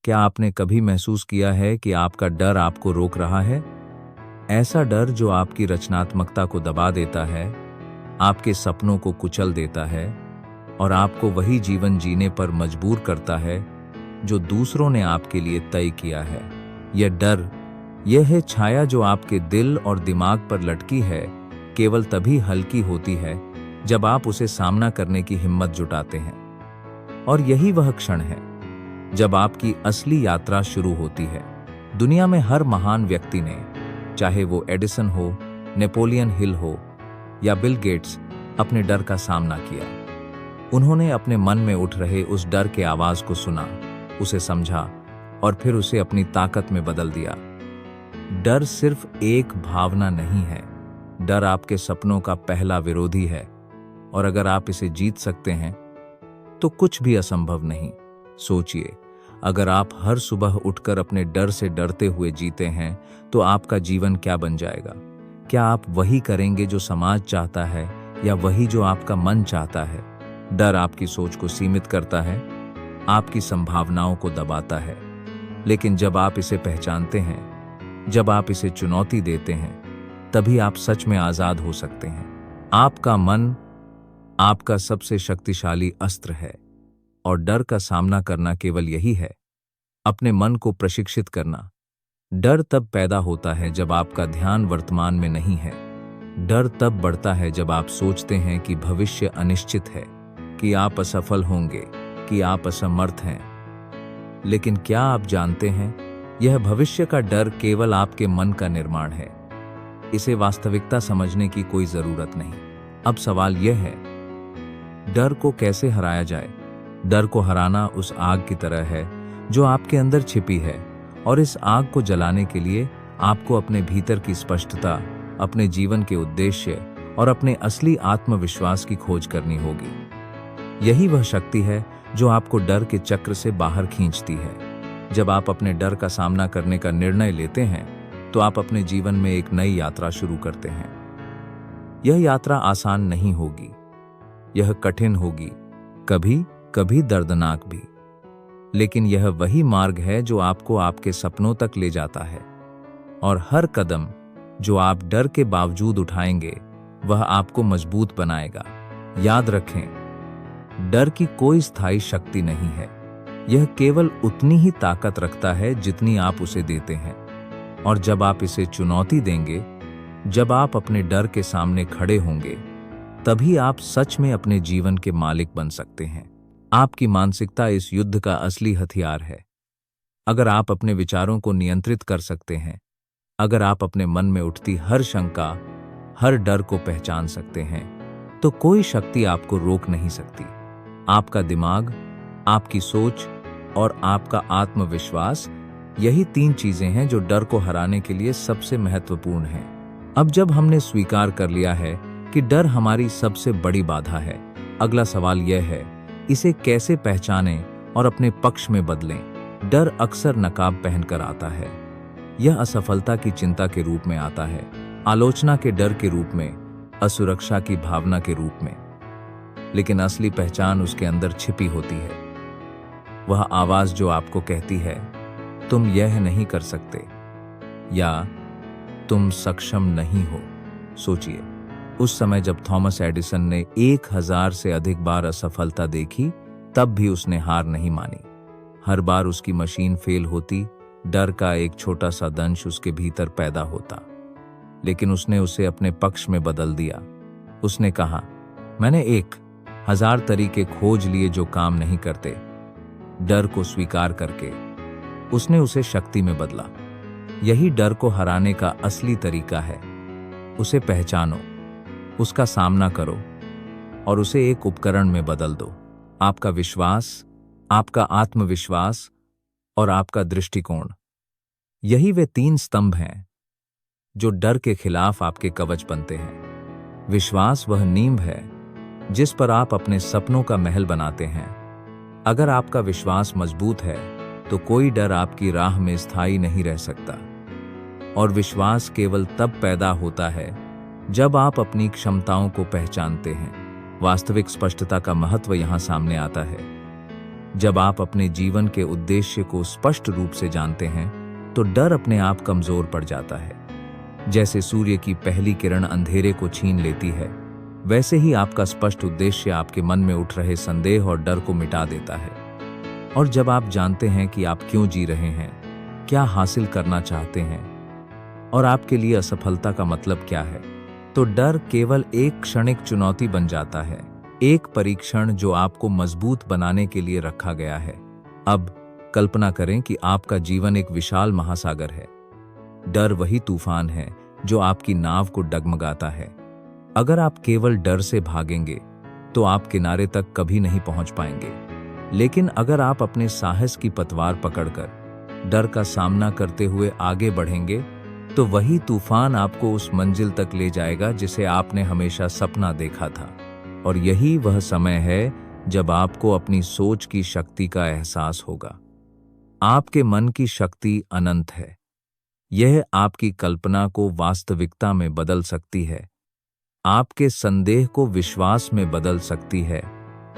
क्या आपने कभी महसूस किया है कि आपका डर आपको रोक रहा है? ऐसा डर जो आपकी रचनात्मकता को दबा देता है, आपके सपनों को कुचल देता है और आपको वही जीवन जीने पर मजबूर करता है जो दूसरों ने आपके लिए तय किया है। यह है छाया जो आपके दिल और दिमाग पर लटकी है, केवल तभी हल्की होती है जब आप उसे सामना करने की हिम्मत जुटाते हैं। और यही वह क्षण है जब आपकी असली यात्रा शुरू होती है। दुनिया में हर महान व्यक्ति ने, चाहे वो एडिसन हो, नेपोलियन हिल हो या बिल गेट्स, अपने डर का सामना किया। उन्होंने अपने मन में उठ रहे उस डर के आवाज को सुना, उसे समझा और फिर उसे अपनी ताकत में बदल दिया। डर सिर्फ एक भावना नहीं है, डर आपके सपनों का पहला विरोधी है और अगर आप इसे जीत सकते हैं तो कुछ भी असंभव नहीं। सोचिए, अगर आप हर सुबह उठकर अपने डर से डरते हुए जीते हैं तो आपका जीवन क्या बन जाएगा? क्या आप वही करेंगे जो समाज चाहता है या वही जो आपका मन चाहता है? डर आपकी सोच को सीमित करता है, आपकी संभावनाओं को दबाता है। लेकिन जब आप इसे पहचानते हैं, जब आप इसे चुनौती देते हैं, तभी आप सच में आजाद हो सकते हैं। आपका मन आपका सबसे शक्तिशाली अस्त्र है और डर का सामना करना केवल यही है, अपने मन को प्रशिक्षित करना। डर तब पैदा होता है जब आपका ध्यान वर्तमान में नहीं है। डर तब बढ़ता है जब आप सोचते हैं कि भविष्य अनिश्चित है, कि आप असफल होंगे, कि आप असमर्थ हैं। लेकिन क्या आप जानते हैं, यह भविष्य का डर केवल आपके मन का निर्माण है। इसे वास्तविकता समझने की कोई जरूरत नहीं। अब सवाल यह है, डर को कैसे हराया जाए? डर को हराना उस आग की तरह है जो आपके अंदर छिपी है और इस आग को जलाने के लिए आपको अपने भीतर की स्पष्टता, अपने जीवन के उद्देश्य और अपने असली आत्मविश्वास की खोज करनी होगी। यही वह शक्ति है जो आपको डर के चक्र से बाहर खींचती है। जब आप अपने डर का सामना करने का निर्णय लेते हैं तो आप अपने जीवन में एक नई यात्रा शुरू करते हैं। यह यात्रा आसान नहीं होगी, यह कठिन होगी, कभी कभी दर्दनाक भी, लेकिन यह वही मार्ग है जो आपको आपके सपनों तक ले जाता है। और हर कदम जो आप डर के बावजूद उठाएंगे, वह आपको मजबूत बनाएगा। याद रखें, डर की कोई स्थायी शक्ति नहीं है, यह केवल उतनी ही ताकत रखता है जितनी आप उसे देते हैं। और जब आप इसे चुनौती देंगे, जब आप अपने डर के सामने खड़े होंगे, तभी आप सच में अपने जीवन के मालिक बन सकते हैं। आपकी मानसिकता इस युद्ध का असली हथियार है। अगर आप अपने विचारों को नियंत्रित कर सकते हैं, अगर आप अपने मन में उठती हर शंका, हर डर को पहचान सकते हैं, तो कोई शक्ति आपको रोक नहीं सकती। आपका दिमाग, आपकी सोच और आपका आत्मविश्वास, यही 3 चीजें हैं जो डर को हराने के लिए सबसे महत्वपूर्ण हैं। अब जब हमने स्वीकार कर लिया है कि डर हमारी सबसे बड़ी बाधा है, अगला सवाल यह है, इसे कैसे पहचानें और अपने पक्ष में बदलें? डर अक्सर नकाब पहनकर आता है। यह असफलता की चिंता के रूप में आता है, आलोचना के डर के रूप में, असुरक्षा की भावना के रूप में। लेकिन असली पहचान उसके अंदर छिपी होती है। वह आवाज जो आपको कहती है, तुम यह नहीं कर सकते या तुम सक्षम नहीं हो। सोचिए, उस समय जब थॉमस एडिसन ने 1000 से अधिक बार असफलता देखी, तब भी उसने हार नहीं मानी। हर बार उसकी मशीन फेल होती, डर का एक छोटा सा दंश उसके भीतर पैदा होता, लेकिन उसने उसे अपने पक्ष में बदल दिया। उसने कहा, मैंने 1000 तरीके खोज लिए जो काम नहीं करते। डर को स्वीकार करके उसने उसे शक्ति में बदला। यही डर को हराने का असली तरीका है। उसे पहचानो, उसका सामना करो और उसे एक उपकरण में बदल दो। आपका विश्वास, आपका आत्मविश्वास और आपका दृष्टिकोण, यही वे 3 स्तंभ हैं जो डर के खिलाफ आपके कवच बनते हैं। विश्वास वह नींव है जिस पर आप अपने सपनों का महल बनाते हैं। अगर आपका विश्वास मजबूत है तो कोई डर आपकी राह में स्थायी नहीं रह सकता। और विश्वास केवल तब पैदा होता है जब आप अपनी क्षमताओं को पहचानते हैं। वास्तविक स्पष्टता का महत्व यहां सामने आता है। जब आप अपने जीवन के उद्देश्य को स्पष्ट रूप से जानते हैं तो डर अपने आप कमजोर पड़ जाता है। जैसे सूर्य की पहली किरण अंधेरे को छीन लेती है, वैसे ही आपका स्पष्ट उद्देश्य आपके मन में उठ रहे संदेह और डर को मिटा देता है। और जब आप जानते हैं कि आप क्यों जी रहे हैं, क्या हासिल करना चाहते हैं और आपके लिए असफलता का मतलब क्या है, तो डर केवल एक क्षणिक चुनौती बन जाता है, एक परीक्षण जो आपको मजबूत बनाने के लिए रखा गया है। अब कल्पना करें कि आपका जीवन एक विशाल महासागर है। डर वही तूफान है जो आपकी नाव को डगमगाता है। अगर आप केवल डर से भागेंगे तो आप किनारे तक कभी नहीं पहुंच पाएंगे। लेकिन अगर आप अपने साहस की पतवार पकड़कर डर का सामना करते हुए आगे बढ़ेंगे तो वही तूफान आपको उस मंजिल तक ले जाएगा जिसे आपने हमेशा सपना देखा था। और यही वह समय है जब आपको अपनी सोच की शक्ति का एहसास होगा। आपके मन की शक्ति अनंत है। यह आपकी कल्पना को वास्तविकता में बदल सकती है, आपके संदेह को विश्वास में बदल सकती है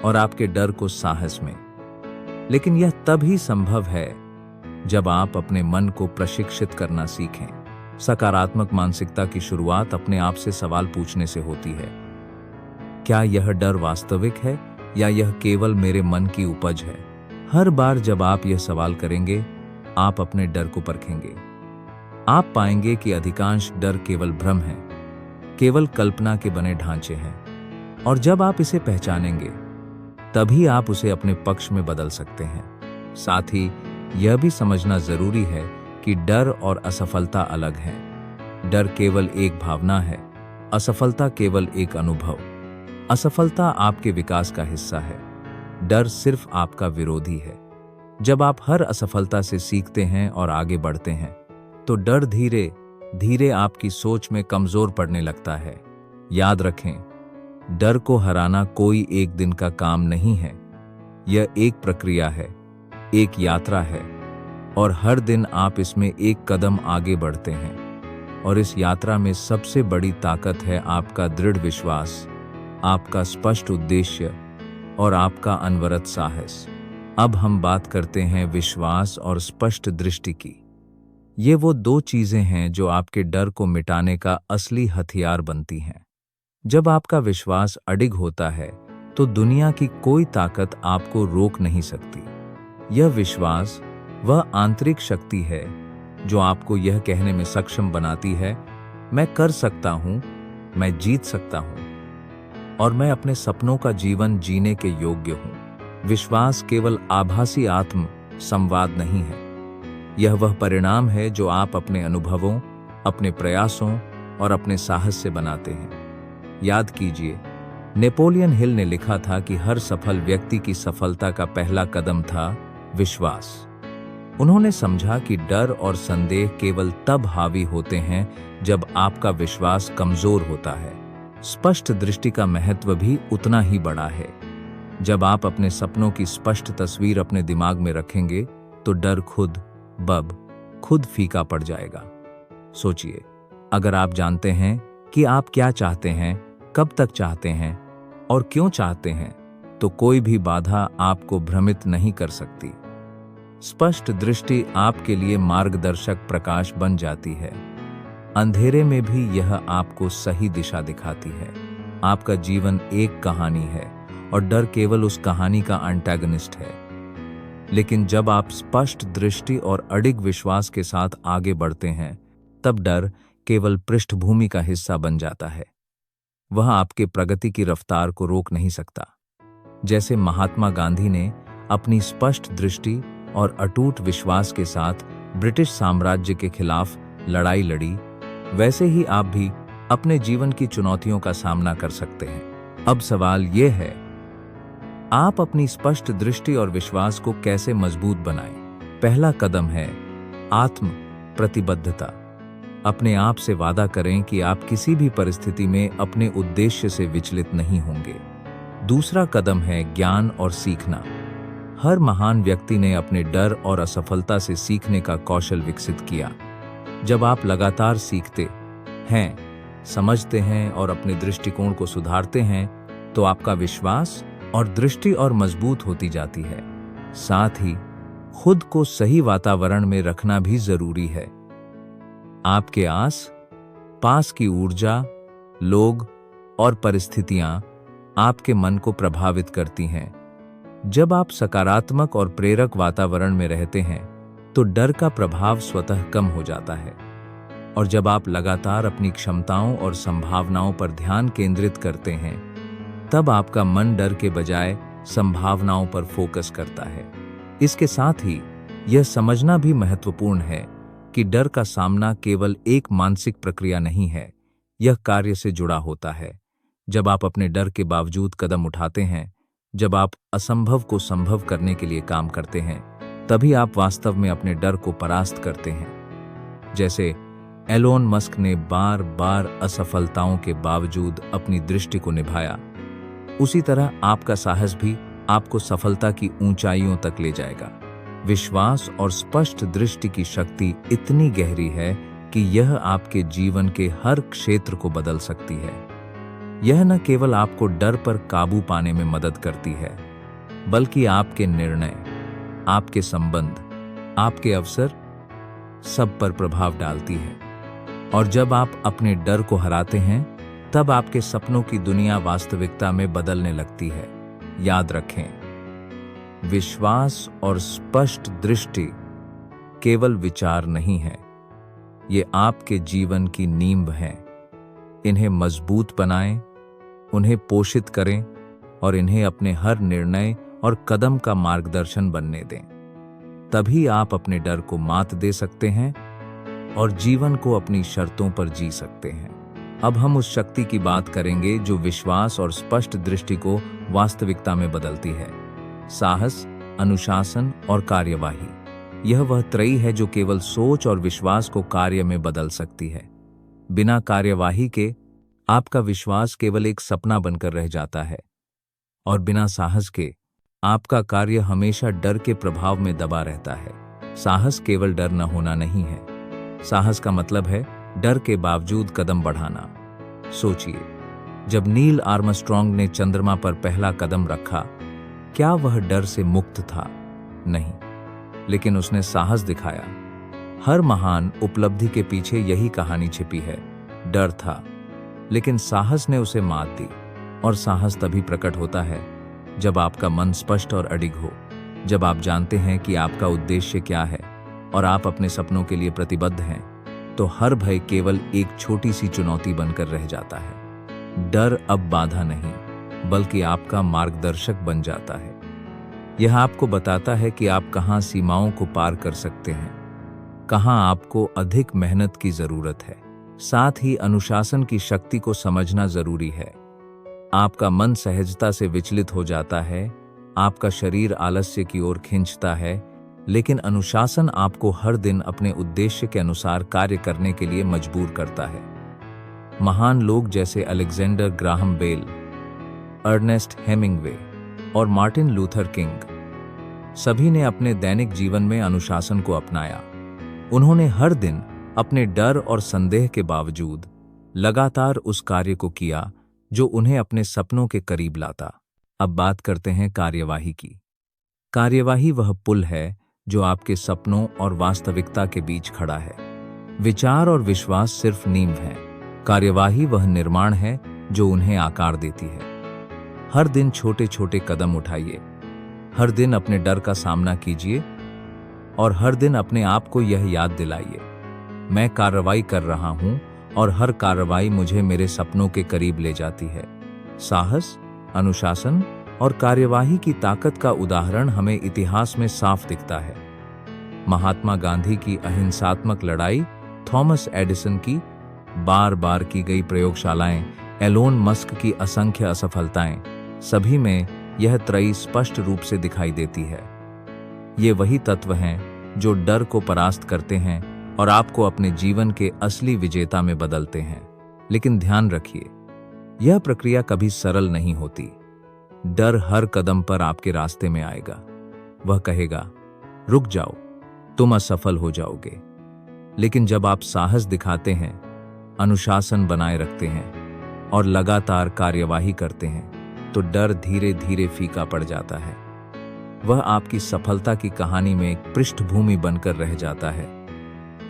और आपके डर को साहस में। लेकिन यह तभी संभव है जब आप अपने मन को प्रशिक्षित करना सीखें। सकारात्मक मानसिकता की शुरुआत अपने आप से सवाल पूछने से होती है। क्या यह डर वास्तविक है या यह केवल मेरे मन की उपज है? हर बार जब आप यह सवाल करेंगे, आप अपने डर को परखेंगे। आप पाएंगे कि अधिकांश डर केवल भ्रम है, केवल कल्पना के बने ढांचे हैं। और जब आप इसे पहचानेंगे, तभी आप उसे अपने पक्ष में बदल सकते हैं। साथ ही यह भी समझना जरूरी है कि डर और असफलता अलग हैं। डर केवल एक भावना है, असफलता केवल एक अनुभव। असफलता आपके विकास का हिस्सा है, डर सिर्फ आपका विरोधी है। जब आप हर असफलता से सीखते हैं और आगे बढ़ते हैं, तो डर धीरे धीरे आपकी सोच में कमजोर पड़ने लगता है। याद रखें, डर को हराना कोई एक दिन का काम नहीं है। यह एक प्रक्रिया है, एक यात्रा है, और हर दिन आप इसमें एक कदम आगे बढ़ते हैं। और इस यात्रा में सबसे बड़ी ताकत है आपका दृढ़ विश्वास, आपका स्पष्ट उद्देश्य और आपका अनवरत साहस। अब हम बात करते हैं विश्वास और स्पष्ट दृष्टि की। ये वो दो चीजें हैं जो आपके डर को मिटाने का असली हथियार बनती हैं। जब आपका विश्वास अडिग होता है तो दुनिया की कोई ताकत आपको रोक नहीं सकती। यह विश्वास वह आंतरिक शक्ति है जो आपको यह कहने में सक्षम बनाती है, मैं कर सकता हूं, मैं जीत सकता हूं और मैं अपने सपनों का जीवन जीने के योग्य हूं। विश्वास केवल आभासी आत्म संवाद नहीं है, यह वह परिणाम है जो आप अपने अनुभवों, अपने प्रयासों और अपने साहस से बनाते हैं। याद कीजिए, नेपोलियन हिल ने लिखा था कि हर सफल व्यक्ति की सफलता का पहला कदम था विश्वास। उन्होंने समझा कि डर और संदेह केवल तब हावी होते हैं जब आपका विश्वास कमजोर होता है। स्पष्ट दृष्टि का महत्व भी उतना ही बड़ा है। जब आप अपने सपनों की स्पष्ट तस्वीर अपने दिमाग में रखेंगे तो डर खुद फीका पड़ जाएगा। सोचिए, अगर आप जानते हैं कि आप क्या चाहते हैं, कब तक चाहते हैं और क्यों चाहते हैं, तो कोई भी बाधा आपको भ्रमित नहीं कर सकती। स्पष्ट दृष्टि आपके लिए मार्गदर्शक प्रकाश बन जाती है। अंधेरे में भी यह आपको सही दिशा दिखाती है। आपका जीवन एक कहानी है और डर केवल उस कहानी का एंटागनिस्ट है। लेकिन जब आप स्पष्ट दृष्टि और अडिग विश्वास के साथ आगे बढ़ते हैं, तब डर केवल पृष्ठभूमि का हिस्सा बन जाता है। वह आपके प्रगति की रफ्तार को रोक नहीं सकता। जैसे महात्मा गांधी ने अपनी स्पष्ट दृष्टि और अटूट विश्वास के साथ ब्रिटिश साम्राज्य के खिलाफ लड़ाई लड़ी, वैसे ही आप भी अपने जीवन की चुनौतियों का सामना कर सकते हैं। अब सवाल यह है, आप अपनी स्पष्ट दृष्टि और विश्वास को कैसे मजबूत बनाएं? पहला कदम है आत्म प्रतिबद्धता। अपने आप से वादा करें कि आप किसी भी परिस्थिति में अपने उद्देश्य से विचलित नहीं होंगे। दूसरा कदम है ज्ञान और सीखना। हर महान व्यक्ति ने अपने डर और असफलता से सीखने का कौशल विकसित किया। जब आप लगातार सीखते हैं, समझते हैं और अपने दृष्टिकोण को सुधारते हैं, तो आपका विश्वास और दृष्टि और मजबूत होती जाती है। साथ ही खुद को सही वातावरण में रखना भी जरूरी है। आपके आस पास की ऊर्जा, लोग और परिस्थितियां आपके मन को प्रभावित करती हैं। जब आप सकारात्मक और प्रेरक वातावरण में रहते हैं तो डर का प्रभाव स्वतः कम हो जाता है। और जब आप लगातार अपनी क्षमताओं और संभावनाओं पर ध्यान केंद्रित करते हैं तब आपका मन डर के बजाय संभावनाओं पर फोकस करता है। इसके साथ ही यह समझना भी महत्वपूर्ण है कि डर का सामना केवल एक मानसिक प्रक्रिया नहीं है, यह कार्य से जुड़ा होता है। जब आप अपने डर के बावजूद कदम उठाते हैं, जब आप असंभव को संभव करने के लिए काम करते हैं, तभी आप वास्तव में अपने डर को परास्त करते हैं। जैसे एलोन मस्क ने बार बार असफलताओं के बावजूद अपनी दृष्टि को निभाया, उसी तरह आपका साहस भी आपको सफलता की ऊंचाइयों तक ले जाएगा। विश्वास और स्पष्ट दृष्टि की शक्ति इतनी गहरी है कि यह आपके जीवन के हर क्षेत्र को बदल सकती है। यह न केवल आपको डर पर काबू पाने में मदद करती है, बल्कि आपके निर्णय, आपके संबंध, आपके अवसर सब पर प्रभाव डालती है। और जब आप अपने डर को हराते हैं तब आपके सपनों की दुनिया वास्तविकता में बदलने लगती है। याद रखें, विश्वास और स्पष्ट दृष्टि केवल विचार नहीं है, ये आपके जीवन की नींव हैं। इन्हें मजबूत बनाएं, उन्हें पोषित करें और इन्हें अपने हर निर्णय और कदम का मार्गदर्शन बनने दें। तभी आप अपने डर को मात दे सकते हैं और जीवन को अपनी शर्तों पर जी सकते हैं। अब हम उस शक्ति की बात करेंगे जो विश्वास और स्पष्ट दृष्टि को वास्तविकता में बदलती है। साहस, अनुशासन और कार्यवाही, यह वह त्रयी है जो केवल सोच और विश्वास को कार्य में बदल सकती है। बिना कार्यवाही के आपका विश्वास केवल एक सपना बनकर रह जाता है और बिना साहस के आपका कार्य हमेशा डर के प्रभाव में दबा रहता है। साहस केवल डर न होना नहीं है, साहस का मतलब है डर के बावजूद कदम बढ़ाना। सोचिए, जब नील आर्मस्ट्रॉन्ग ने चंद्रमा पर पहला कदम रखा, क्या वह डर से मुक्त था? नहीं, लेकिन उसने साहस दिखाया। हर महान उपलब्धि के पीछे यही कहानी छिपी है। डर था, लेकिन साहस ने उसे मात दी। और साहस तभी प्रकट होता है जब आपका मन स्पष्ट और अडिग हो, जब आप जानते हैं कि आपका उद्देश्य क्या है और आप अपने सपनों के लिए प्रतिबद्ध हैं, तो हर भय केवल एक छोटी सी चुनौती बनकर रह जाता है। डर अब बाधा नहीं, बल्कि आपका मार्गदर्शक बन जाता है। यह आपको बताता है कि आप कहां सीमाओं को पार कर सकते हैं, कहां आपको अधिक मेहनत की जरूरत है। साथ ही अनुशासन की शक्ति को समझना जरूरी है। आपका मन सहजता से विचलित हो जाता है, आपका शरीर आलस्य की ओर खींचता है, लेकिन अनुशासन आपको हर दिन अपने उद्देश्य के अनुसार कार्य करने के लिए मजबूर करता है। महान लोग जैसे Alexander Graham Bell, Ernest Hemingway और मार्टिन लूथर किंग, सभी ने अपने दैनिक जीवन में अनुशासन को अपनाया। उन्होंने हर दिन अपने डर और संदेह के बावजूद लगातार उस कार्य को किया जो उन्हें अपने सपनों के करीब लाता। अब बात करते हैं कार्यवाही की। कार्यवाही वह पुल है जो आपके सपनों और वास्तविकता के बीच खड़ा है। विचार और विश्वास सिर्फ नींव है, कार्यवाही वह निर्माण है जो उन्हें आकार देती है। हर दिन छोटे छोटे कदम उठाइए, हर दिन अपने डर का सामना कीजिए और हर दिन अपने आप को यह याद दिलाइए, मैं कार्रवाई कर रहा हूं और हर कार्रवाई मुझे मेरे सपनों के करीब ले जाती है। साहस, अनुशासन और कार्यवाही की ताकत का उदाहरण हमें इतिहास में साफ दिखता है। महात्मा गांधी की अहिंसात्मक लड़ाई, थॉमस एडिसन की बार बार की गई प्रयोगशालाएं, एलोन मस्क की असंख्य असफलताएं, सभी में यह त्रयी स्पष्ट रूप से दिखाई देती है। ये वही तत्व हैं जो डर को परास्त करते हैं और आपको अपने जीवन के असली विजेता में बदलते हैं। लेकिन ध्यान रखिए, यह प्रक्रिया कभी सरल नहीं होती। डर हर कदम पर आपके रास्ते में आएगा। वह कहेगा, रुक जाओ, तुम असफल हो जाओगे। लेकिन जब आप साहस दिखाते हैं, अनुशासन बनाए रखते हैं और लगातार कार्यवाही करते हैं, तो डर धीरे धीरे फीका पड़ जाता है। वह आपकी सफलता की कहानी में एक पृष्ठभूमि बनकर रह जाता है,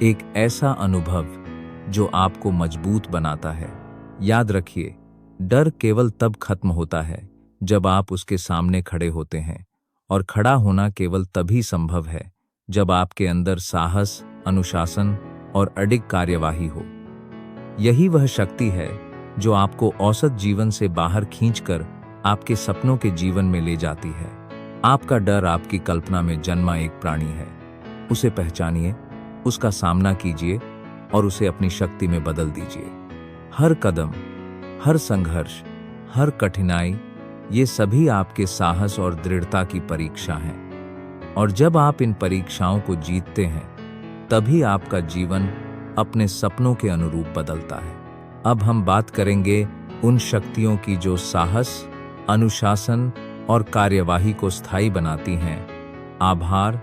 एक ऐसा अनुभव जो आपको मजबूत बनाता है। याद रखिए, डर केवल तब खत्म होता है जब आप उसके सामने खड़े होते हैं, और खड़ा होना केवल तभी संभव है जब आपके अंदर साहस, अनुशासन और अडिग कार्यवाही हो। यही वह शक्ति है जो आपको औसत जीवन से बाहर खींचकर आपके सपनों के जीवन में ले जाती है। आपका डर आपकी कल्पना में जन्मा एक प्राणी है। उसे पहचानिए, उसका सामना कीजिए और उसे अपनी शक्ति में बदल दीजिए। हर कदम, हर संघर्ष, हर कठिनाई, ये सभी आपके साहस और दृढ़ता की परीक्षा हैं। और जब आप इन परीक्षाओं को जीतते हैं, तभी आपका जीवन अपने सपनों के अनुरूप बदलता है। अब हम बात करेंगे उन शक्तियों की जो साहस, अनुशासन और कार्यवाही को स्थायी बनाती हैं। आभार,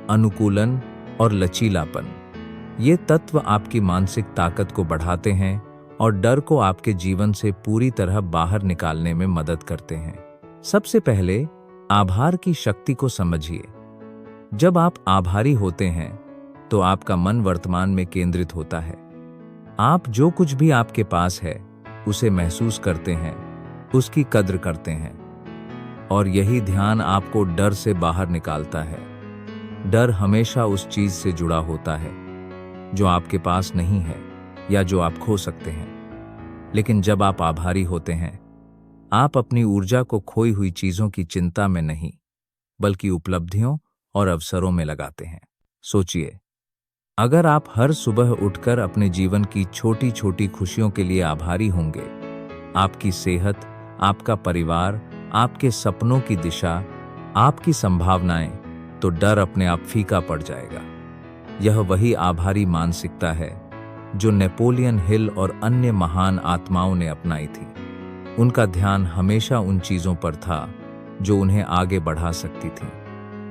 अनुकूलन और लचीलापन। ये तत्व आपकी मानसिक ताकत को बढ़ाते हैं और डर को आपके जीवन से पूरी तरह बाहर निकालने में मदद करते हैं। सबसे पहले आभार की शक्ति को समझिए। जब आप आभारी होते हैं तो आपका मन वर्तमान में केंद्रित होता है। आप जो कुछ भी आपके पास है उसे महसूस करते हैं, उसकी कद्र करते हैं, और यही ध्यान आपको डर से बाहर निकालता है। डर हमेशा उस चीज से जुड़ा होता है जो आपके पास नहीं है या जो आप खो सकते हैं। लेकिन जब आप आभारी होते हैं, आप अपनी ऊर्जा को खोई हुई चीजों की चिंता में नहीं, बल्कि उपलब्धियों और अवसरों में लगाते हैं। सोचिए, अगर आप हर सुबह उठकर अपने जीवन की छोटी छोटी खुशियों के लिए आभारी होंगे, आपकी सेहत, आपका परिवार, आपके सपनों की दिशा, आपकी संभावनाएं, तो डर अपने आप फीका पड़ जाएगा। यह वही आभारी मानसिकता है जो नेपोलियन हिल और अन्य महान आत्माओं ने अपनाई थी। उनका ध्यान हमेशा उन चीजों पर था जो उन्हें आगे बढ़ा सकती थी,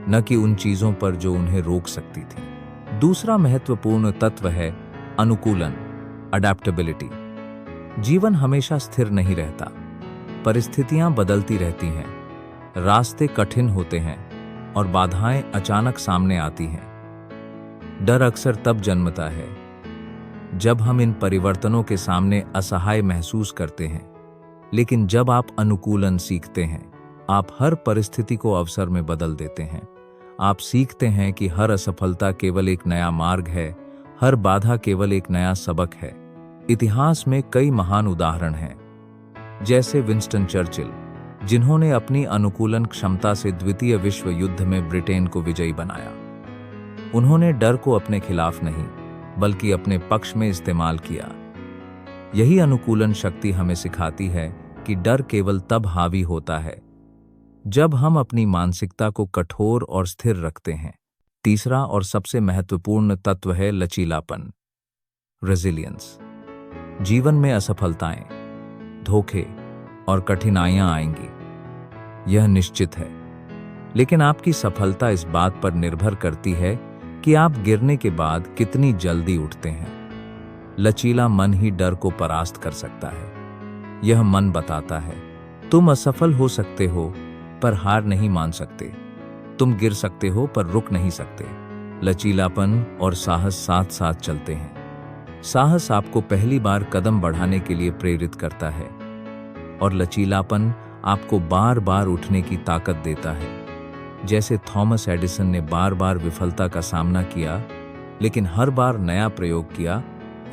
न कि उन चीजों पर जो उन्हें रोक सकती थी। दूसरा महत्वपूर्ण तत्व है अनुकूलन, अडैप्टेबिलिटी। जीवन हमेशा स्थिर नहीं रहता, परिस्थितियां बदलती रहती हैं, रास्ते कठिन होते हैं और बाधाएं अचानक सामने आती हैं। डर अक्सर तब जन्मता है जब हम इन परिवर्तनों के सामने असहाय महसूस करते हैं। लेकिन जब आप अनुकूलन सीखते हैं, आप हर परिस्थिति को अवसर में बदल देते हैं। आप सीखते हैं कि हर असफलता केवल एक नया मार्ग है, हर बाधा केवल एक नया सबक है। इतिहास में कई महान उदाहरण हैं, जैसे विंस्टन चर्चिल, जिन्होंने अपनी अनुकूलन क्षमता से द्वितीय विश्व युद्ध में ब्रिटेन को विजयी बनाया। उन्होंने डर को अपने खिलाफ नहीं, बल्कि अपने पक्ष में इस्तेमाल किया। यही अनुकूलन शक्ति हमें सिखाती है कि डर केवल तब हावी होता है जब हम अपनी मानसिकता को कठोर और स्थिर रखते हैं। तीसरा और सबसे महत्वपूर्ण तत्व है लचीलापन, रेजिलियंस। जीवन में असफलताएं, धोखे और कठिनाइयां आएंगी, यह निश्चित है। लेकिन आपकी सफलता इस बात पर निर्भर करती है कि आप गिरने के बाद कितनी जल्दी उठते हैं। लचीला मन ही डर को परास्त कर सकता है। यह मन बताता है, तुम असफल हो सकते हो पर हार नहीं मान सकते, तुम गिर सकते हो पर रुक नहीं सकते। लचीलापन और साहस साथ साथ चलते हैं। साहस आपको पहली बार कदम बढ़ाने के लिए प्रेरित करता है, और लचीलापन आपको बार बार उठने की ताकत देता है। जैसे थॉमस एडिसन ने बार बार विफलता का सामना किया, लेकिन हर बार नया प्रयोग किया,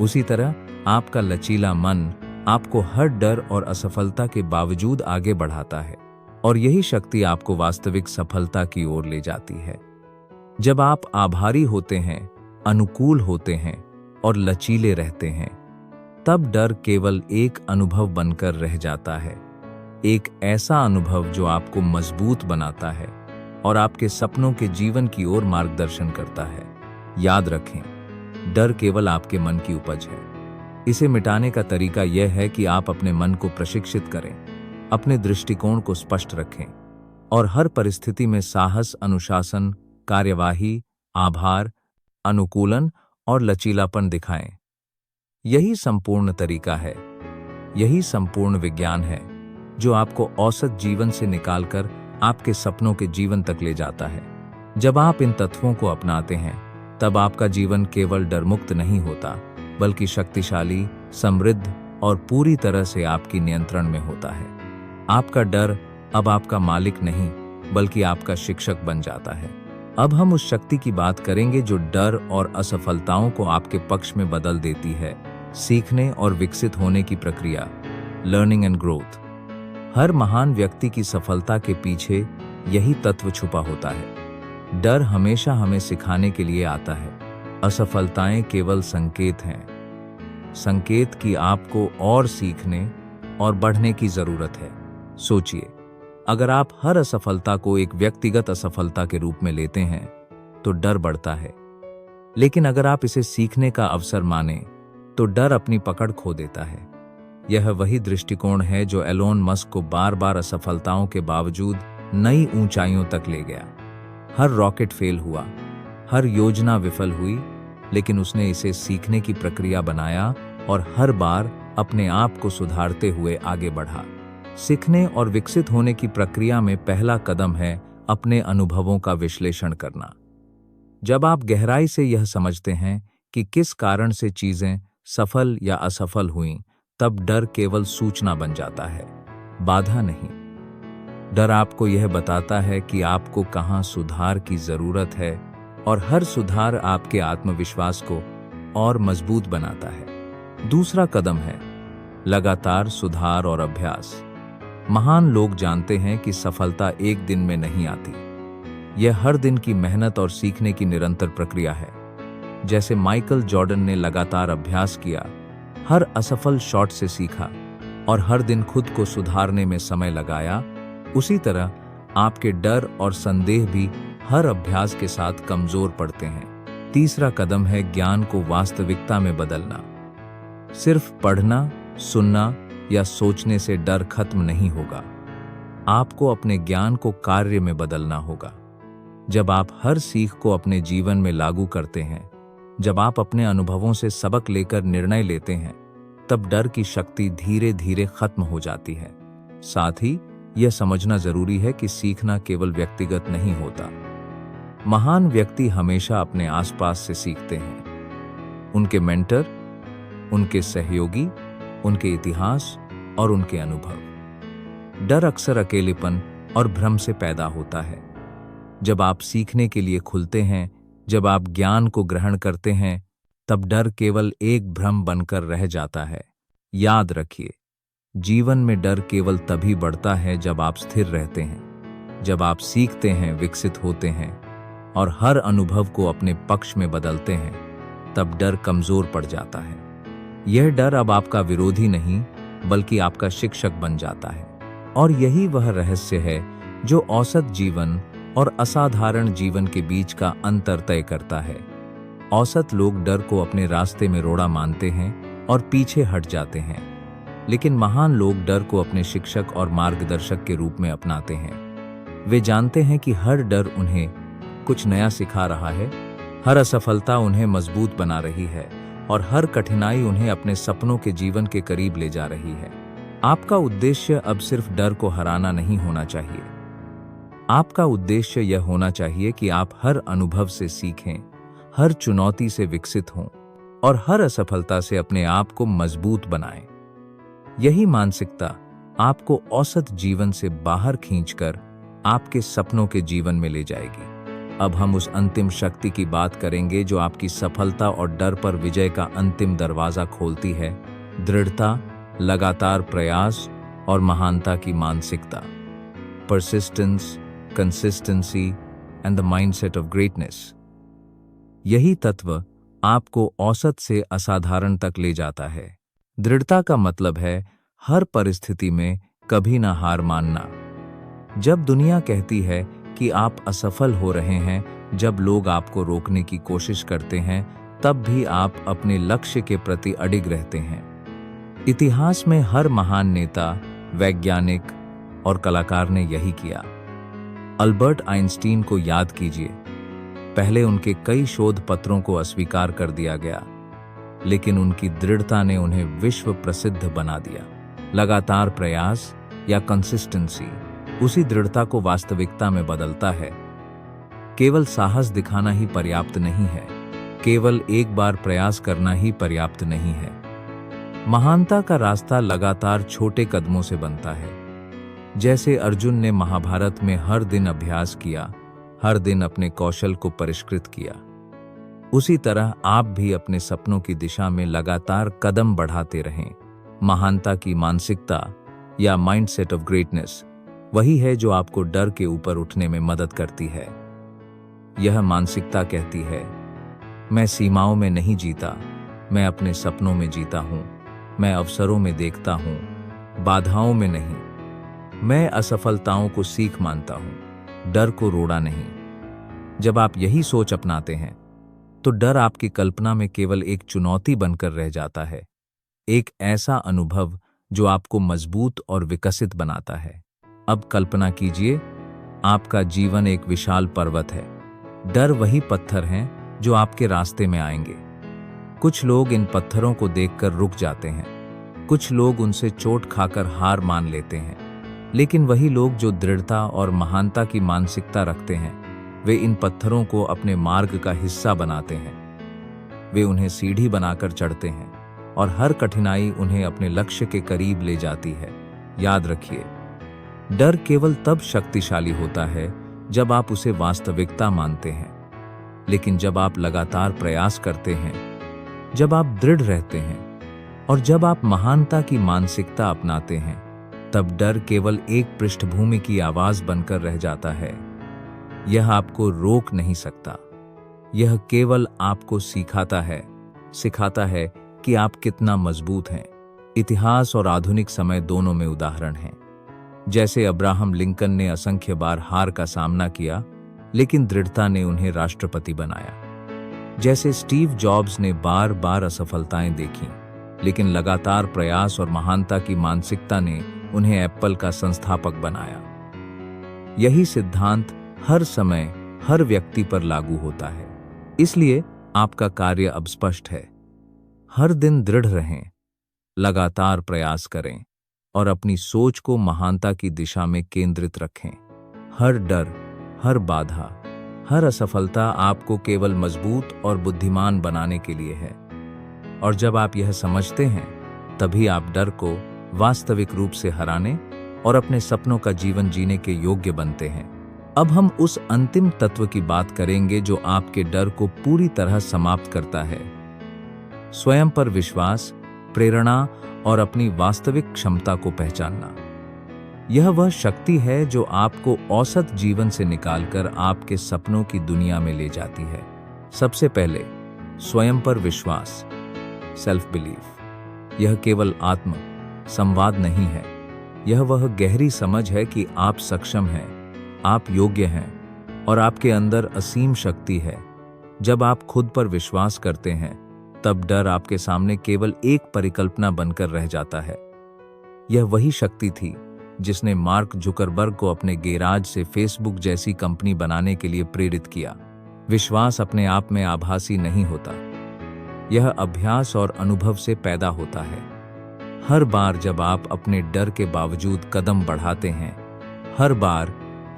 उसी तरह आपका लचीला मन आपको हर डर और असफलता के बावजूद आगे बढ़ाता है, और यही शक्ति आपको वास्तविक सफलता की ओर ले जाती है। जब आप आभारी होते हैं, अनुकूल होते हैं और लचीले रहते हैं, तब डर केवल एक अनुभव बनकर रह जाता है, एक ऐसा अनुभव जो आपको मजबूत बनाता है और आपके सपनों के जीवन की ओर मार्गदर्शन करता है। याद रखें, डर केवल आपके मन की उपज है। इसे मिटाने का तरीका यह है कि आप अपने मन को प्रशिक्षित करें, अपने दृष्टिकोण को स्पष्ट रखें और हर परिस्थिति में साहस, अनुशासन, कार्यवाही, आभार, अनुकूलन और लचीलापन दिखाएं। यही संपूर्ण तरीका है, यही संपूर्ण विज्ञान है जो आपको औसत जीवन से निकालकर आपके सपनों के जीवन तक ले जाता है। जब आप इन तत्वों को अपनाते हैं, तब आपका जीवन केवल डरमुक्त नहीं होता, बल्कि शक्तिशाली, समृद्ध और पूरी तरह से आपकी नियंत्रण में होता है। आपका डर अब आपका मालिक नहीं, बल्कि आपका शिक्षक बन जाता है। अब हम उस शक्ति की बात करेंगे जो डर और असफलताओं को आपके पक्ष में बदल देती है। सीखने और विकसित होने की प्रक्रिया, लर्निंग एंड ग्रोथ। हर महान व्यक्ति की सफलता के पीछे यही तत्व छुपा होता है। डर हमेशा हमें सिखाने के लिए आता है। असफलताएं केवल संकेत हैं, संकेत कि आपको और सीखने और बढ़ने की जरूरत है। सोचिए, अगर आप हर असफलता को एक व्यक्तिगत असफलता के रूप में लेते हैं, तो डर बढ़ता है। लेकिन अगर आप इसे सीखने का अवसर माने, तो डर अपनी पकड़ खो देता है। यह वही दृष्टिकोण है जो एलोन मस्क को बार बार असफलताओं के बावजूद नई ऊंचाइयों तक ले गया। हर रॉकेट फेल हुआ, हर योजना विफल हुई, लेकिन उसने इसे सीखने की प्रक्रिया बनाया और हर बार अपने आप को सुधारते हुए आगे बढ़ा। सीखने और विकसित होने की प्रक्रिया में पहला कदम है अपने अनुभवों का विश्लेषण करना। जब आप गहराई से यह समझते हैं कि किस कारण से चीजें सफल या असफल हुईं, तब डर केवल सूचना बन जाता है, बाधा नहीं। डर आपको यह बताता है कि आपको कहां सुधार की जरूरत है, और हर सुधार आपके आत्मविश्वास को और मजबूत बनाता है। दूसरा कदम है लगातार सुधार और अभ्यास। महान लोग जानते हैं कि सफलता एक दिन में नहीं आती। यह हर दिन की मेहनत और सीखने की निरंतर प्रक्रिया है। जैसे माइकल जॉर्डन ने लगातार अभ्यास किया, हर असफल शॉट से सीखा और हर दिन खुद को सुधारने में समय लगाया, उसी तरह आपके डर और संदेह भी हर अभ्यास के साथ कमजोर पड़ते हैं। तीसरा कदम है ज्ञान को वास्तविकता में बदलना। सिर्फ पढ़ना, सुनना या सोचने से डर खत्म नहीं होगा। आपको अपने ज्ञान को कार्य में बदलना होगा। जब आप हर सीख को अपने जीवन में लागू करते हैं, जब आप अपने अनुभवों से सबक लेकर निर्णय लेते हैं, तब डर की शक्ति धीरे धीरे खत्म हो जाती है। साथ ही यह समझना जरूरी है कि सीखना केवल व्यक्तिगत नहीं होता। महान व्यक्ति हमेशा अपने आसपास से सीखते हैं। उनके मेंटर, उनके सहयोगी, उनके इतिहास और उनके अनुभव। डर अक्सर अकेलेपन और भ्रम से पैदा होता है। जब आप सीखने के लिए खुलते हैं, जब आप ज्ञान को ग्रहण करते हैं, तब डर केवल एक भ्रम बनकर रह जाता है। याद रखिए, जीवन में डर केवल तभी बढ़ता है जब आप स्थिर रहते हैं, जब आप सीखते हैं, विकसित होते हैं और हर अनुभव को अपने पक्ष में बदलते हैं, तब डर कमजोर पड़ जाता है। यह डर अब आपका विरोधी नहीं, बल्कि आपका शिक्षक बन जाता है। और यही वह रहस्य है जो औसत जीवन और असाधारण जीवन के बीच का अंतर तय करता है। औसत लोग डर को अपने रास्ते में रोड़ा मानते हैं और पीछे हट जाते हैं, लेकिन महान लोग डर को अपने शिक्षक और मार्गदर्शक के रूप में अपनाते हैं। वे जानते हैं कि हर डर उन्हें कुछ नया सिखा रहा है, हर असफलता उन्हें मजबूत बना रही है और हर कठिनाई उन्हें अपने सपनों के जीवन के करीब ले जा रही है। आपका उद्देश्य अब सिर्फ डर को हराना नहीं होना चाहिए। आपका उद्देश्य यह होना चाहिए कि आप हर अनुभव से सीखें, हर चुनौती से विकसित हों और हर असफलता से अपने आप को मजबूत बनाएं। यही मानसिकता आपको औसत जीवन से बाहर खींचकर आपके सपनों के जीवन में ले जाएगी। अब हम उस अंतिम शक्ति की बात करेंगे जो आपकी सफलता और डर पर विजय का अंतिम दरवाजा खोलती है। दृढ़ता, लगातार प्रयास और महानता की मानसिकता। Persistence, consistency and the mindset of greatness. यही तत्व आपको औसत से असाधारण तक ले जाता है। दृढ़ता का मतलब है हर परिस्थिति में कभी ना हार मानना। जब दुनिया कहती है कि आप असफल हो रहे हैं, जब लोग आपको रोकने की कोशिश करते हैं, तब भी आप अपने लक्ष्य के प्रति अडिग रहते हैं। इतिहास में हर महान नेता, वैज्ञानिक और कलाकार ने यही किया। अल्बर्ट आइंस्टीन को याद कीजिए। पहले उनके कई शोध पत्रों को अस्वीकार कर दिया गया, लेकिन उनकी दृढ़ता ने उन्हें विश्व प्रसिद्ध बना दिया। लगातार प्रयास या कंसिस्टेंसी उसी दृढ़ता को वास्तविकता में बदलता है। केवल साहस दिखाना ही पर्याप्त नहीं है, केवल एक बार प्रयास करना ही पर्याप्त नहीं है। महानता का रास्ता लगातार छोटे कदमों से बनता है। जैसे अर्जुन ने महाभारत में हर दिन अभ्यास किया, हर दिन अपने कौशल को परिष्कृत किया, उसी तरह आप भी अपने सपनों की दिशा में लगातार कदम बढ़ाते रहें। महानता की मानसिकता या माइंडसेट ऑफ ग्रेटनेस वही है जो आपको डर के ऊपर उठने में मदद करती है। यह मानसिकता कहती है, मैं सीमाओं में नहीं जीता, मैं अपने सपनों में जीता हूं। मैं अवसरों में देखता हूं, बाधाओं में नहीं। मैं असफलताओं को सीख मानता हूं, डर को रोड़ा नहीं। जब आप यही सोच अपनाते हैं तो डर आपकी कल्पना में केवल एक चुनौती बनकर रह जाता है, एक ऐसा अनुभव जो आपको मजबूत और विकसित बनाता है। अब कल्पना कीजिए, आपका जीवन एक विशाल पर्वत है। डर वही पत्थर हैं जो आपके रास्ते में आएंगे। कुछ लोग इन पत्थरों को देखकर रुक जाते हैं, कुछ लोग उनसे चोट खाकर हार मान लेते हैं, लेकिन वही लोग जो दृढ़ता और महानता की मानसिकता रखते हैं, वे इन पत्थरों को अपने मार्ग का हिस्सा बनाते हैं। वे उन्हें सीढ़ी बनाकर चढ़ते हैं और हर कठिनाई उन्हें अपने लक्ष्य के करीब ले जाती है। याद रखिए, डर केवल तब शक्तिशाली होता है जब आप उसे वास्तविकता मानते हैं, लेकिन जब आप लगातार प्रयास करते हैं, जब आप दृढ़ रहते हैं और जब आप महानता की मानसिकता अपनाते हैं, तब डर केवल एक पृष्ठभूमि की आवाज बनकर रह जाता है। यह आपको रोक नहीं सकता, यह केवल आपको सिखाता है कि आप कितना मजबूत हैं। इतिहास और आधुनिक समय दोनों में उदाहरण हैं। जैसे अब्राहम लिंकन ने असंख्य बार हार का सामना किया, लेकिन दृढ़ता ने उन्हें राष्ट्रपति बनाया। जैसे स्टीव जॉब्स ने बार बार असफलताएं देखीं, लेकिन लगातार प्रयास और महानता की मानसिकता ने उन्हें एप्पल का संस्थापक बनाया। यही सिद्धांत हर समय हर व्यक्ति पर लागू होता है। इसलिए आपका कार्य अब स्पष्ट है। हर दिन दृढ़ रहें, लगातार प्रयास करें और अपनी सोच को महानता की दिशा में केंद्रित रखें। हर डर, हर बाधा, हर असफलता आपको केवल मजबूत और बुद्धिमान बनाने के लिए है। और जब आप यह समझते हैं, तभी आप डर को वास्तविक रूप से हराने और अपने सपनों का जीवन जीने के योग्य बनते हैं। अब हम उस अंतिम तत्व की बात करेंगे जो आपके डर को पूरी तरह समाप्त करता है। स्वयं पर विश्वास, प्रेरणा और अपनी वास्तविक क्षमता को पहचानना। यह वह शक्ति है जो आपको औसत जीवन से निकालकर आपके सपनों की दुनिया में ले जाती है। सबसे पहले, स्वयं पर विश्वास, सेल्फ बिलीफ। यह केवल आत्म संवाद नहीं है, यह वह गहरी समझ है कि आप सक्षम हैं, आप योग्य हैं और आपके अंदर असीम शक्ति है। जब आप खुद पर विश्वास करते हैं, तब डर आपके सामने केवल एक परिकल्पना बनकर रह जाता है। यह वही शक्ति थी जिसने मार्क जुकरबर्ग को अपने गैराज से फेसबुक जैसी कंपनी बनाने के लिए प्रेरित किया। विश्वास अपने आप में आभासी नहीं होता, यह अभ्यास और अनुभव से पैदा होता है। हर बार जब आप अपने डर के बावजूद कदम बढ़ाते हैं,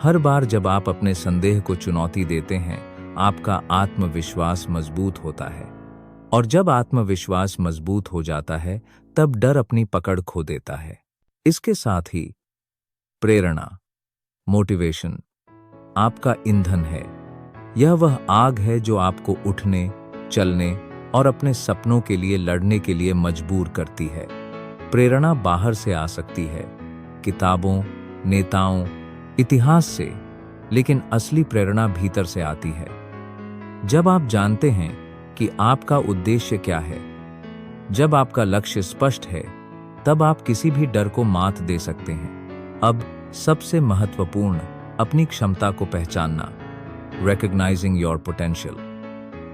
हर बार जब आप अपने संदेह को चुनौती देते हैं, आपका आत्मविश्वास मजबूत होता है। और जब आत्मविश्वास मजबूत हो जाता है, तब डर अपनी पकड़ खो देता है। इसके साथ ही प्रेरणा, मोटिवेशन आपका ईंधन है। यह वह आग है जो आपको उठने, चलने और अपने सपनों के लिए लड़ने के लिए मजबूर करती है। प्रेरणा बाहर से आ सकती है, किताबों, नेताओं, इतिहास से, लेकिन असली प्रेरणा भीतर से आती है। जब आप जानते हैं कि आपका उद्देश्य क्या है, जब आपका लक्ष्य स्पष्ट है, तब आप किसी भी डर को मात दे सकते हैं। अब सबसे महत्वपूर्ण, अपनी क्षमता को पहचानना, recognizing your potential।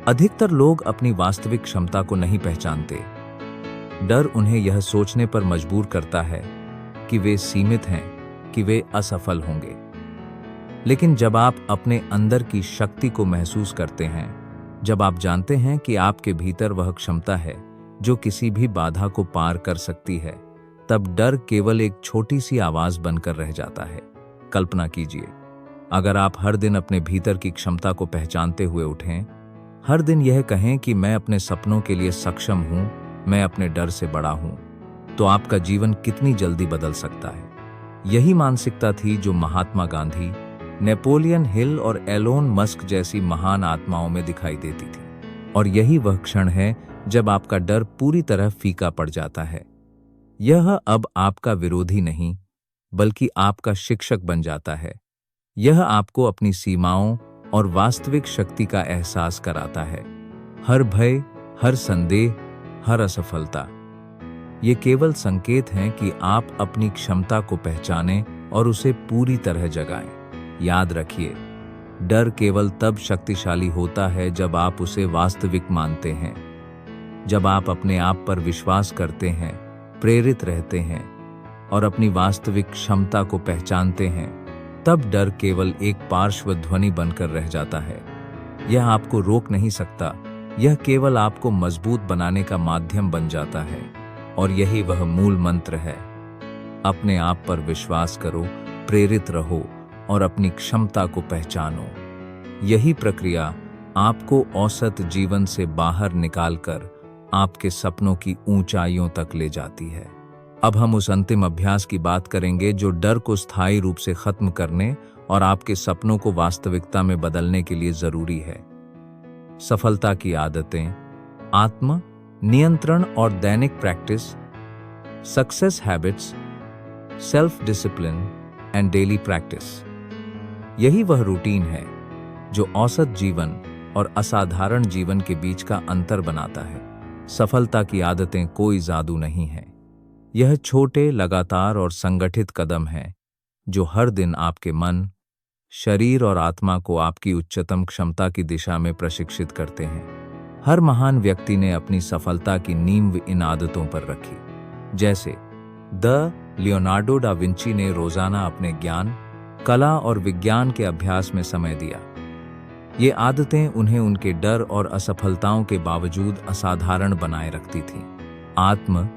अधिकतर लोग अपनी वास्तविक क्षमता को नहीं पहचानते। डर उन्हें यह सोचने पर मजबूर करता है कि वे सीमित हैं, कि वे असफल होंगे। लेकिन जब आप अपने अंदर की शक्ति को महसूस करते हैं, जब आप जानते हैं कि आपके भीतर वह क्षमता है जो किसी भी बाधा को पार कर सकती है, तब डर केवल एक छोटी सी आवाज बनकर रह जाता है। कल्पना कीजिए, अगर आप हर दिन अपने भीतर की क्षमता को पहचानते हुए उठें, हर दिन यह कहें कि मैं अपने सपनों के लिए सक्षम हूं, मैं अपने डर से बड़ा हूं, तो आपका जीवन कितनी जल्दी बदल सकता है। यही मानसिकता थी जो महात्मा गांधी, नेपोलियन हिल और एलोन मस्क जैसी महान आत्माओं में दिखाई देती थी। और यही वह क्षण है जब आपका डर पूरी तरह फीका पड़ जाता है। यह अब आपका विरोधी नहीं, बल्कि आपका शिक्षक बन जाता है। यह आपको अपनी सीमाओं और वास्तविक शक्ति का एहसास कराता है। हर भय, हर संदेह, हर असफलता, ये केवल संकेत हैं कि आप अपनी क्षमता को पहचानें और उसे पूरी तरह जगाएं। याद रखिए, डर केवल तब शक्तिशाली होता है जब आप उसे वास्तविक मानते हैं। जब आप अपने आप पर विश्वास करते हैं, प्रेरित रहते हैं और अपनी वास्तविक क्षमता को पहचानते हैं, तब डर केवल एक पार्श्व ध्वनि बनकर रह जाता है। यह आपको रोक नहीं सकता, यह केवल आपको मजबूत बनाने का माध्यम बन जाता है। और यही वह मूल मंत्र है। अपने आप पर विश्वास करो, प्रेरित रहो और अपनी क्षमता को पहचानो। यही प्रक्रिया आपको औसत जीवन से बाहर निकालकर आपके सपनों की ऊंचाइयों तक ले जाती है। अब हम उस अंतिम अभ्यास की बात करेंगे जो डर को स्थायी रूप से खत्म करने और आपके सपनों को वास्तविकता में बदलने के लिए जरूरी है। सफलता की आदतें, आत्म नियंत्रण और दैनिक practice, success habits, self discipline and daily practice. यही वह रूटीन है जो औसत जीवन और असाधारण जीवन के बीच का अंतर बनाता है। सफलता की आदतें कोई जादू नहीं है। यह छोटे, लगातार और संगठित कदम हैं जो हर दिन आपके मन, शरीर और आत्मा को आपकी उच्चतम क्षमता की दिशा में प्रशिक्षित करते हैं। हर महान व्यक्ति ने अपनी सफलता की नींव इन आदतों पर रखी। जैसे लियोनार्डो डा विंची ने रोजाना अपने ज्ञान, कला और विज्ञान के अभ्यास में समय दिया। ये आदतें उन्हें उनके डर और असफलताओं के बावजूद असाधारण बनाए रखती थीं। आत्म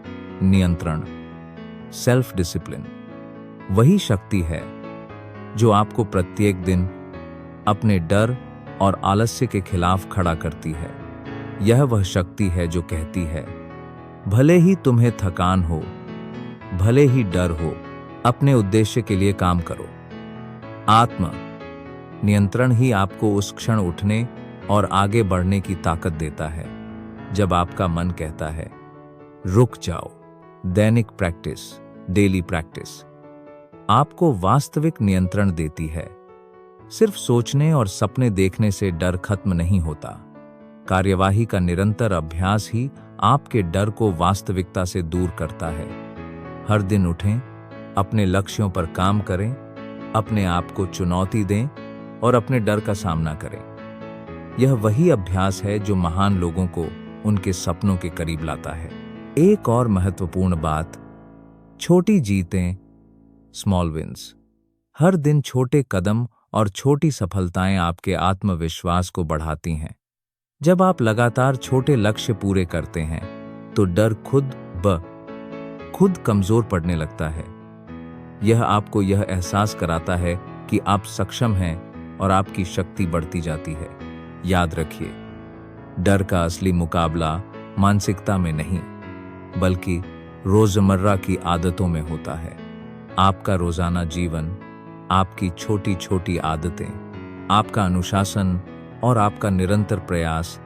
नियंत्रण, सेल्फ डिसिप्लिन, वही शक्ति है जो आपको प्रत्येक दिन अपने डर और आलस्य के खिलाफ खड़ा करती है। यह वह शक्ति है जो कहती है, भले ही तुम्हें थकान हो, भले ही डर हो, अपने उद्देश्य के लिए काम करो। आत्म नियंत्रण ही आपको उस क्षण उठने और आगे बढ़ने की ताकत देता है जब आपका मन कहता है, रुक जाओ। दैनिक प्रैक्टिस, डेली प्रैक्टिस, आपको वास्तविक नियंत्रण देती है। सिर्फ सोचने और सपने देखने से डर खत्म नहीं होता। कार्यवाही का निरंतर अभ्यास ही आपके डर को वास्तविकता से दूर करता है। हर दिन उठें, अपने लक्ष्यों पर काम करें, अपने आप को चुनौती दें और अपने डर का सामना करें। यह वही अभ्यास है जो महान लोगों को उनके सपनों के करीब लाता है। एक और महत्वपूर्ण बात, छोटी जीतें, स्मॉल विंस। हर दिन छोटे कदम और छोटी सफलताएं आपके आत्मविश्वास को बढ़ाती हैं। जब आप लगातार छोटे लक्ष्य पूरे करते हैं तो डर खुद कमजोर पड़ने लगता है। यह आपको यह एहसास कराता है कि आप सक्षम हैं और आपकी शक्ति बढ़ती जाती है। याद रखिए, डर का असली मुकाबला मानसिकता में नहीं, बल्कि रोजमर्रा की आदतों में होता है। आपका रोजाना जीवन, आपकी छोटी छोटी आदतें, आपका अनुशासन और आपका निरंतर प्रयास,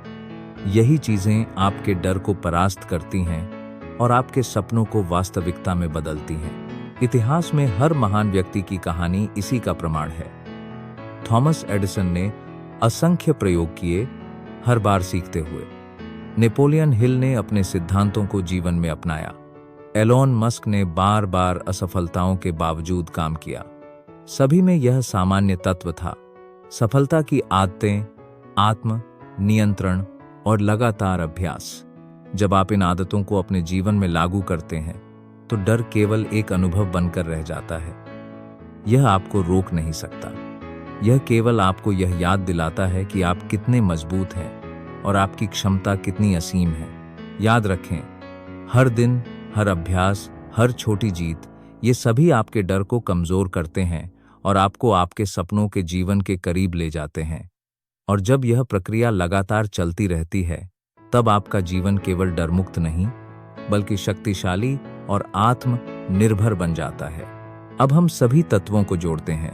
यही चीजें आपके डर को परास्त करती हैं और आपके सपनों को वास्तविकता में बदलती हैं। इतिहास में हर महान व्यक्ति की कहानी इसी का प्रमाण है। थॉमस एडिसन ने असंख्य प्रयोग किए, हर बार सीखते हुए। नेपोलियन हिल ने अपने सिद्धांतों को जीवन में अपनाया। एलोन मस्क ने बार बार असफलताओं के बावजूद काम किया। सभी में यह सामान्य तत्व था, सफलता की आदतें, आत्म नियंत्रण और लगातार अभ्यास। जब आप इन आदतों को अपने जीवन में लागू करते हैं तो डर केवल एक अनुभव बनकर रह जाता है। यह आपको रोक नहीं सकता। यह केवल आपको यह याद दिलाता है कि आप कितने मजबूत हैं और आपकी क्षमता कितनी असीम है। याद रखें, हर दिन, हर अभ्यास, हर छोटी जीत, ये सभी आपके डर को कमजोर करते हैं और आपको आपके सपनों के जीवन के करीब ले जाते हैं। और जब यह प्रक्रिया लगातार चलती रहती है, तब आपका जीवन केवल डरमुक्त नहीं, बल्कि शक्तिशाली और आत्मनिर्भर बन जाता है। अब हम सभी तत्वों को जोड़ते हैं: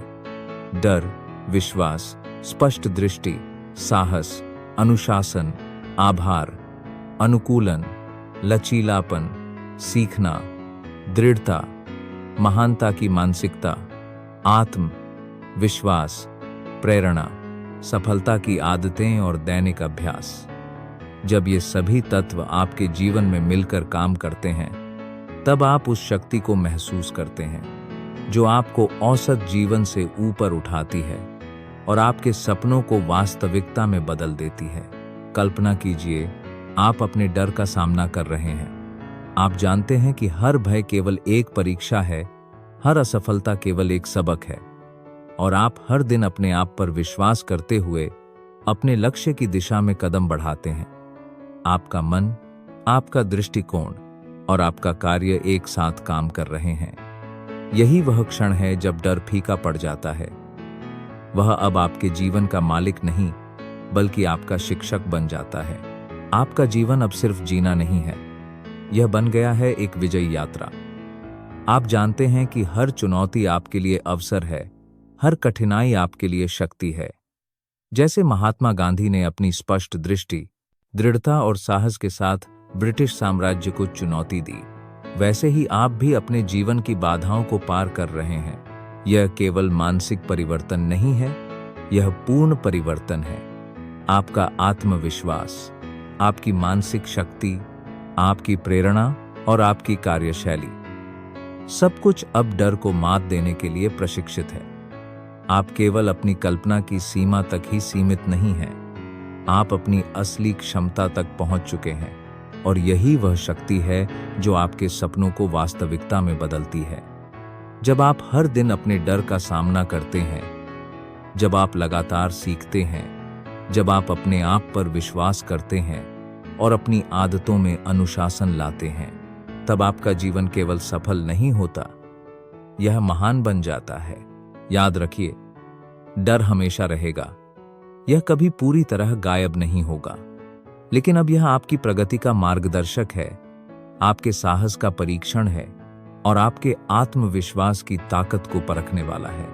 डर, विश्वास, स्पष्ट दृष्टि, साहस, अनुशासन, आभार, अनुकूलन, लचीलापन, सीखना, दृढ़ता, महानता की मानसिकता, आत्म विश्वास, प्रेरणा, सफलता की आदतें और दैनिक अभ्यास। जब ये सभी तत्व आपके जीवन में मिलकर काम करते हैं, तब आप उस शक्ति को महसूस करते हैं जो आपको औसत जीवन से ऊपर उठाती है और आपके सपनों को वास्तविकता में बदल देती है। कल्पना कीजिए, आप अपने डर का सामना कर रहे हैं। आप जानते हैं कि हर भय केवल एक परीक्षा है, हर असफलता केवल एक सबक है, और आप हर दिन अपने आप पर विश्वास करते हुए अपने लक्ष्य की दिशा में कदम बढ़ाते हैं। आपका मन, आपका दृष्टिकोण और आपका कार्य एक साथ काम कर रहे हैं। यही वह क्षण है जब डर फीका पड़ जाता है। वह अब आपके जीवन का मालिक नहीं, बल्कि आपका शिक्षक बन जाता है। आपका जीवन अब सिर्फ जीना नहीं है, यह बन गया है एक विजयी यात्रा। आप जानते हैं कि हर चुनौती आपके लिए अवसर है, हर कठिनाई आपके लिए शक्ति है। जैसे महात्मा गांधी ने अपनी स्पष्ट दृष्टि, दृढ़ता और साहस के साथ ब्रिटिश साम्राज्य को चुनौती दी, वैसे ही आप भी अपने जीवन की बाधाओं को पार कर रहे हैं। यह केवल मानसिक परिवर्तन नहीं है, यह पूर्ण परिवर्तन है। आपका आत्मविश्वास, आपकी मानसिक शक्ति, आपकी प्रेरणा और आपकी कार्यशैली, सब कुछ अब डर को मात देने के लिए प्रशिक्षित है। आप केवल अपनी कल्पना की सीमा तक ही सीमित नहीं हैं, आप अपनी असली क्षमता तक पहुंच चुके हैं, और यही वह शक्ति है जो आपके सपनों को वास्तविकता में बदलती है। जब आप हर दिन अपने डर का सामना करते हैं, जब आप लगातार सीखते हैं, जब आप अपने आप पर विश्वास करते हैं और अपनी आदतों में अनुशासन लाते हैं, तब आपका जीवन केवल सफल नहीं होता, यह महान बन जाता है। याद रखिए, डर हमेशा रहेगा, यह कभी पूरी तरह गायब नहीं होगा, लेकिन अब यह आपकी प्रगति का मार्गदर्शक है, आपके साहस का परीक्षण है और आपके आत्मविश्वास की ताकत को परखने वाला है।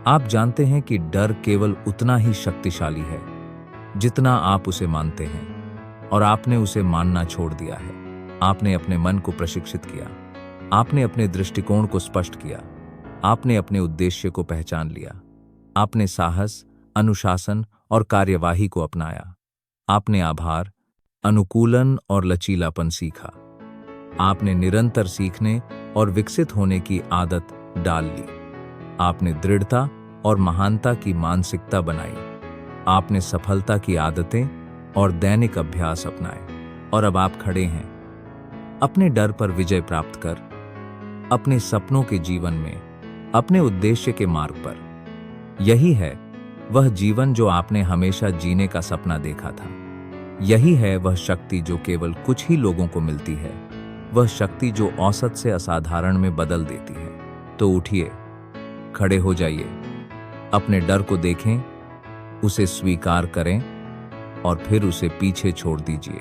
आप जानते हैं कि डर केवल उतना ही शक्तिशाली है जितना आप उसे मानते हैं, और आपने उसे मानना छोड़ दिया है। आपने अपने मन को प्रशिक्षित किया, आपने अपने दृष्टिकोण को स्पष्ट किया, आपने अपने उद्देश्य को पहचान लिया, आपने साहस, अनुशासन और कार्यवाही को अपनाया, आपने आभार, अनुकूलन और लचीलापन सीखा, आपने निरंतर सीखने और विकसित होने की आदत डाल ली, आपने दृढ़ता और महानता की मानसिकता बनाई, आपने सफलता की आदतें और दैनिक अभ्यास अपनाए, और अब आप खड़े हैं अपने डर पर विजय प्राप्त कर, अपने सपनों के जीवन में, अपने उद्देश्य के मार्ग पर। यही है वह जीवन जो आपने हमेशा जीने का सपना देखा था। यही है वह शक्ति जो केवल कुछ ही लोगों को मिलती है, वह शक्ति जो औसत से असाधारण में बदल देती है। तो उठिए, खड़े हो जाइए, अपने डर को देखें, उसे स्वीकार करें और फिर उसे पीछे छोड़ दीजिए।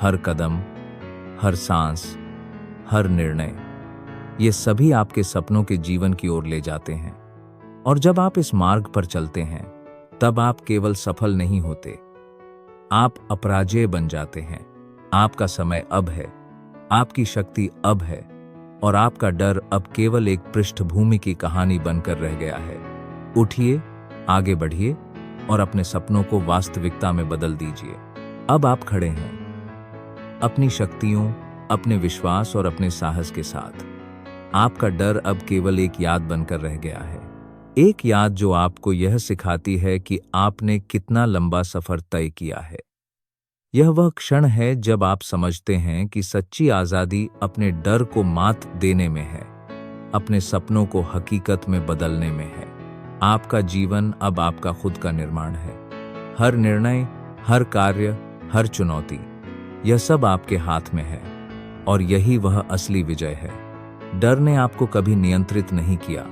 हर कदम, हर सांस, हर निर्णय, ये सभी आपके सपनों के जीवन की ओर ले जाते हैं। और जब आप इस मार्ग पर चलते हैं, तब आप केवल सफल नहीं होते, आप अपराजेय बन जाते हैं। आपका समय अब है, आपकी शक्ति अब है, और आपका डर अब केवल एक पृष्ठभूमि की कहानी बनकर रह गया है। उठिए, आगे बढ़िए और अपने सपनों को वास्तविकता में बदल दीजिए। अब आप खड़े हैं अपनी शक्तियों, अपने विश्वास और अपने साहस के साथ। आपका डर अब केवल एक याद बनकर रह गया है, एक याद जो आपको यह सिखाती है कि आपने कितना लंबा सफर तय किया है। यह वह क्षण है जब आप समझते हैं कि सच्ची आजादी अपने डर को मात देने में है, अपने सपनों को हकीकत में बदलने में है। आपका जीवन अब आपका खुद का निर्माण है। हर निर्णय, हर कार्य, हर चुनौती, यह सब आपके हाथ में है, और यही वह असली विजय है। डर ने आपको कभी नियंत्रित नहीं किया,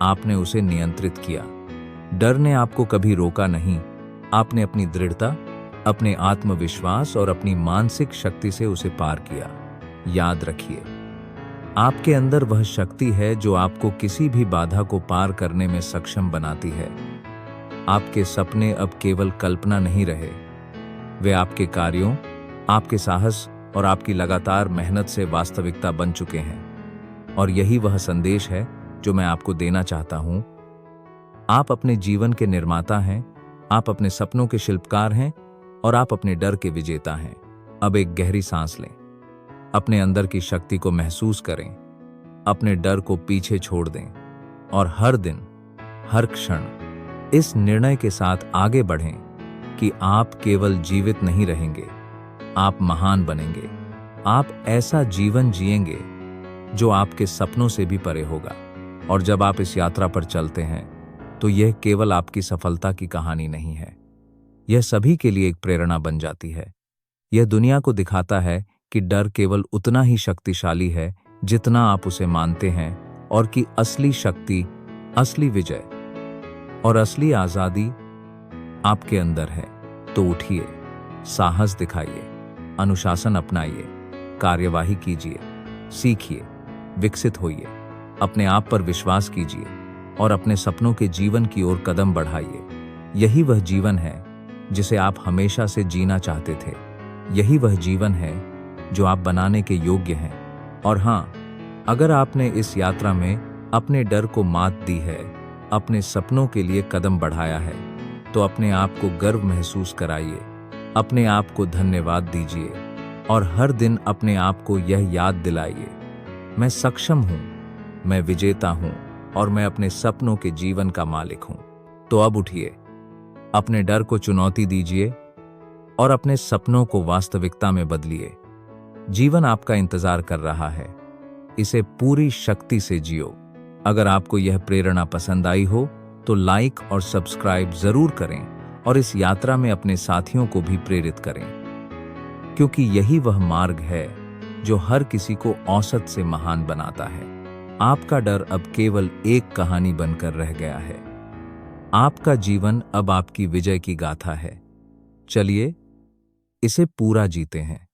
आपने उसे नियंत्रित किया। डर ने आपको कभी रोका नहीं, आपने अपनी दृढ़ता, अपने आत्मविश्वास और अपनी मानसिक शक्ति से उसे पार किया। याद रखिए, आपके अंदर वह शक्ति है जो आपको किसी भी बाधा को पार करने में सक्षम बनाती है। आपके सपने अब केवल कल्पना नहीं रहे, वे आपके कार्यों, आपके साहस और आपकी लगातार मेहनत से वास्तविकता बन चुके हैं। और यही वह संदेश है जो मैं आपको देना चाहता हूं। आप अपने जीवन के निर्माता हैं, आप अपने सपनों के शिल्पकार हैं और आप अपने डर के विजेता हैं। अब एक गहरी सांस लें, अपने अंदर की शक्ति को महसूस करें, अपने डर को पीछे छोड़ दें और हर दिन, हर क्षण इस निर्णय के साथ आगे बढ़ें कि आप केवल जीवित नहीं रहेंगे, आप महान बनेंगे। आप ऐसा जीवन जिएंगे जो आपके सपनों से भी परे होगा। और जब आप इस यात्रा पर चलते हैं तो यह केवल आपकी सफलता की कहानी नहीं है, यह सभी के लिए एक प्रेरणा बन जाती है। यह दुनिया को दिखाता है कि डर केवल उतना ही शक्तिशाली है जितना आप उसे मानते हैं, और कि असली शक्ति, असली विजय और असली आजादी आपके अंदर है। तो उठिए, साहस दिखाइए, अनुशासन अपनाइए, कार्यवाही कीजिए, सीखिए, विकसित होइए, अपने आप पर विश्वास कीजिए और अपने सपनों के जीवन की ओर कदम बढ़ाइए। यही वह जीवन है जिसे आप हमेशा से जीना चाहते थे। यही वह जीवन है जो आप बनाने के योग्य हैं। और हाँ, अगर आपने इस यात्रा में अपने डर को मात दी है, अपने सपनों के लिए कदम बढ़ाया है, तो अपने आप को गर्व महसूस कराइए, अपने आप को धन्यवाद दीजिए और हर दिन अपने आप को यह याद दिलाइए, मैं सक्षम हूँ, मैं विजेता हूँ और मैं अपने सपनों के जीवन का मालिक हूँ। तो अब उठिए, अपने डर को चुनौती दीजिए और अपने सपनों को वास्तविकता में बदलिए। जीवन आपका इंतजार कर रहा है, इसे पूरी शक्ति से जियो। अगर आपको यह प्रेरणा पसंद आई हो तो लाइक और सब्सक्राइब जरूर करें और इस यात्रा में अपने साथियों को भी प्रेरित करें, क्योंकि यही वह मार्ग है जो हर किसी को औसत से महान बनाता है। आपका डर अब केवल एक कहानी बनकर रह गया है, आपका जीवन अब आपकी विजय की गाथा है। चलिए, इसे पूरा जीते हैं।